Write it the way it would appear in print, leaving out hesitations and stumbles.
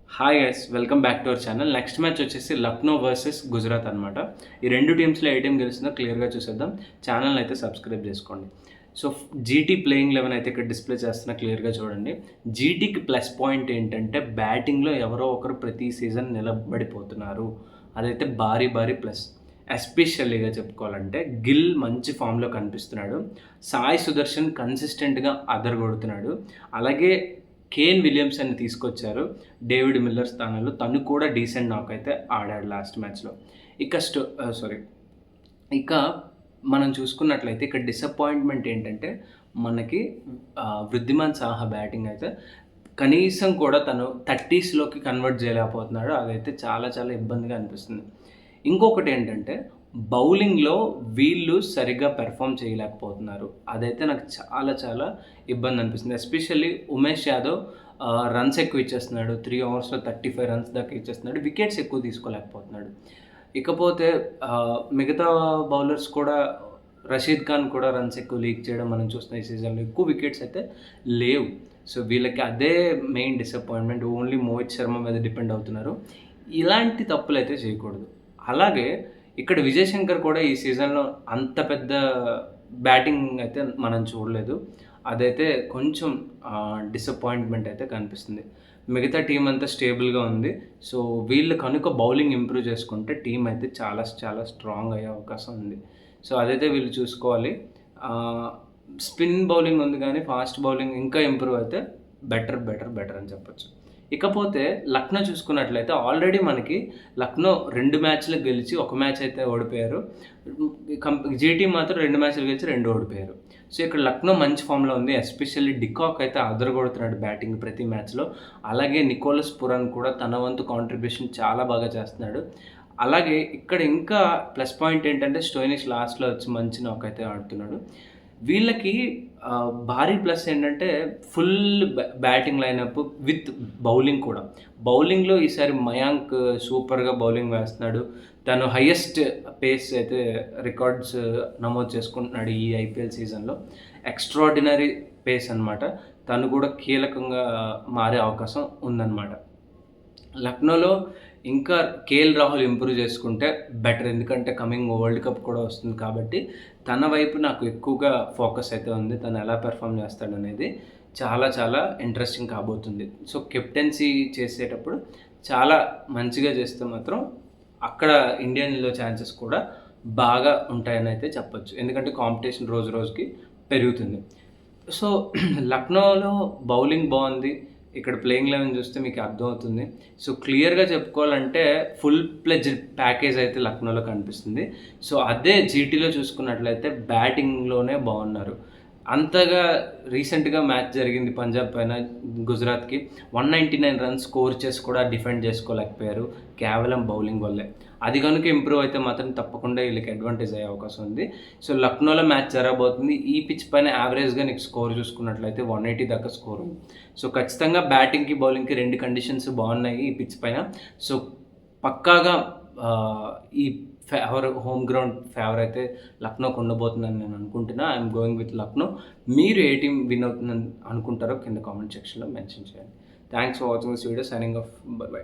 Hi guys, welcome back to our channel. Next match వచ్చేసి Lucknow versus Gujarat అనమాట. ఈ రెండు టీమ్స్లో ఏ టీం గెలుస్తుందో క్లియర్గా చూసేద్దాం. ఛానల్ అయితే సబ్స్క్రైబ్ చేసుకోండి. సో జీటీ ప్లేయింగ్ 11 అయితే ఇక్కడ డిస్ప్లే చేస్తున్నా, క్లియర్గా చూడండి. జీటీకి ప్లస్ పాయింట్ ఏంటంటే బ్యాటింగ్లో ఎవరో ఒకరు ప్రతి సీజన్ నిలబడిపోతున్నారు. అదైతే భారీ భారీ ప్లస్. ఎస్పెషల్లీగా చెప్పుకోవాలంటే గిల్ మంచి ఫామ్లో కనిపిస్తున్నాడు. సాయి సుదర్శన్ కన్సిస్టెంట్గా అదరగొడుతున్నాడు. అలాగే కేన్ విలియమ్సన్ని తీసుకొచ్చారు డేవిడ్ మిల్లర్ స్థానంలో. తను కూడా డీసెంట్ నాక్ అయితే ఆడాడు లాస్ట్ మ్యాచ్లో. ఇక ఇక మనం చూసుకున్నట్లయితే ఇక్కడ డిసప్పాయింట్మెంట్ ఏంటంటే మనకి వృద్ధిమాన్ సాహా బ్యాటింగ్ అయితే కనీసం కూడా తను 30స్లోకి కన్వర్ట్ చేయలేకపోతున్నాడు. అదైతే చాలా చాలా ఇబ్బందిగా అనిపిస్తుంది. ఇంకొకటి ఏంటంటే బౌలింగ్లో వీళ్ళు సరిగ్గా పెర్ఫామ్ చేయలేకపోతున్నారు. అదైతే నాకు చాలా చాలా ఇబ్బంది అనిపిస్తుంది. ఎస్పెషల్లీ ఉమేష్ యాదవ్ రన్స్ ఎక్కువ ఇచ్చేస్తున్నాడు. 3 ఓవర్స్లో 35 రన్స్ దాకా ఇచ్చేస్తున్నాడు. వికెట్స్ ఎక్కువ తీసుకోలేకపోతున్నాడు. ఇకపోతే మిగతా బౌలర్స్ కూడా, రషీద్ ఖాన్ కూడా రన్స్ ఎక్కువ లీక్ చేయడం మనం చూస్తున్నాం. ఈ సీజన్లో ఎక్కువ వికెట్స్ అయితే లేవు. సో వీళ్ళకి అదే main disappointment. Only Mohit Sharma మీద డిపెండ్ అవుతున్నారు. ఇలాంటి తప్పులు అయితే చేయకూడదు. అలాగే ఇక్కడ విజయ్ శంకర్ కూడా ఈ సీజన్లో అంత పెద్ద బ్యాటింగ్ అయితే మనం చూడలేదు. అదైతే కొంచెం డిసప్పాయింట్మెంట్ అయితే కనిపిస్తుంది. మిగతా టీం అంతా స్టేబుల్గా ఉంది. సో వీళ్ళు కనుక బౌలింగ్ ఇంప్రూవ్ చేసుకుంటే టీం అయితే చాలా చాలా స్ట్రాంగ్ అయ్యే అవకాశం ఉంది. సో అదైతే వీళ్ళు చూసుకోవాలి. స్పిన్ బౌలింగ్ ఉంది, కానీ ఫాస్ట్ బౌలింగ్ ఇంకా ఇంప్రూవ్ అయితే బెటర్ అని చెప్పొచ్చు. ఇకపోతే లక్నో చూసుకున్నట్లయితే ఆల్రెడీ మనకి లక్నో 2 మ్యాచ్లు గెలిచి 1 మ్యాచ్ అయితే ఓడిపోయారు. జీటీ మాత్రం 2 మ్యాచ్లు గెలిచి 2 ఓడిపోయారు. సో ఇక్కడ లక్నో మంచి ఫామ్లో ఉంది. ఎస్పెషల్లీ డికాక్ అయితే అదరగొడుతున్నాడు బ్యాటింగ్ ప్రతి మ్యాచ్లో. అలాగే నికోలస్ పురాన్ కూడా తన వంతు కాంట్రిబ్యూషన్ చాలా బాగా చేస్తున్నాడు. అలాగే ఇక్కడ ఇంకా ప్లస్ పాయింట్ ఏంటంటే స్టోయినిస్ లాస్ట్లో వచ్చి మంచి నాక్ అయితే ఆడుతున్నాడు. వీళ్ళకి భారీ ప్లస్ ఏంటంటే full batting lineup with bowling కూడా. బౌలింగ్లో ఈసారి మయాంక్ సూపర్గా బౌలింగ్ వేస్తున్నాడు. తను హయ్యెస్ట్ పేస్ అయితే రికార్డ్స్ నమోదు చేసుకుంటున్నాడు ఈ ఐపీఎల్ సీజన్లో. ఎక్స్ట్రాడినరీ పేస్ అనమాట. తను కూడా కీలకంగా మారే అవకాశం ఉందన్నమాట. లక్నోలో ఇంకా కేఎల్ రాహుల్ ఇంప్రూవ్ చేసుకుంటే బెటర్. ఎందుకంటే కమింగ్ వరల్డ్ కప్ కూడా వస్తుంది కాబట్టి తన వైపు నాకు ఎక్కువగా ఫోకస్ అయితే ఉంది. తను ఎలా పెర్ఫామ్ చేస్తాడనేది చాలా చాలా ఇంట్రెస్టింగ్ కాబోతుంది. సో కెప్టెన్సీ చేసేటప్పుడు చాలా మంచిగా చేస్తే మాత్రం అక్కడ ఇండియన్లో ఛాన్సెస్ కూడా బాగా ఉంటాయని అయితే చెప్పొచ్చు. ఎందుకంటే కాంపిటీషన్ రోజు రోజుకి పెరుగుతుంది. సో లక్నోలో బౌలింగ్ బాగుంది. ఇక్కడ ప్లేయింగ్ 11 చూస్తే మీకు అర్థమవుతుంది. సో క్లియర్గా చెప్పుకోవాలంటే ఫుల్ ప్లెజ్డ్ ప్యాకేజ్ అయితే లక్నోలో కనిపిస్తుంది. సో అదే జీటీలో చూసుకున్నట్లయితే బ్యాటింగ్లోనే బాగున్నారు. అంతగా రీసెంట్గా మ్యాచ్ జరిగింది పంజాబ్ పైన, గుజరాత్కి 199 రన్స్ స్కోర్ చేసి కూడా డిఫెండ్ చేసుకోలేకపోయారు కేవలం బౌలింగ్ వల్లే. అది కనుక ఇంప్రూవ్ అయితే మాత్రం తప్పకుండా వీళ్ళకి అడ్వాంటేజ్ అయ్యే అవకాశం ఉంది. సో లక్నోలో మ్యాచ్ జరగబోతుంది. ఈ పిచ్ పైన యావరేజ్గా నీకు స్కోర్ చూసుకున్నట్లయితే 180 దాకా స్కోర్ ఉంది. సో ఖచ్చితంగా బ్యాటింగ్కి బౌలింగ్కి 2 కండిషన్స్ బాగున్నాయి ఈ పిచ్ పైన. సో పక్కాగా ఈ హోమ్ గ్రౌండ్ ఫేవర్ అయితే లక్నోకి ఉండబోతుందని నేను అనుకుంటున్నా. I'm going with Lucknow. మీరు ఏ టీం విన్ అవుతుందని అనుకుంటారో కింద కామెంట్ సెక్షన్లో మెన్షన్ చేయండి. Thanks for watching this video. Signing off. By.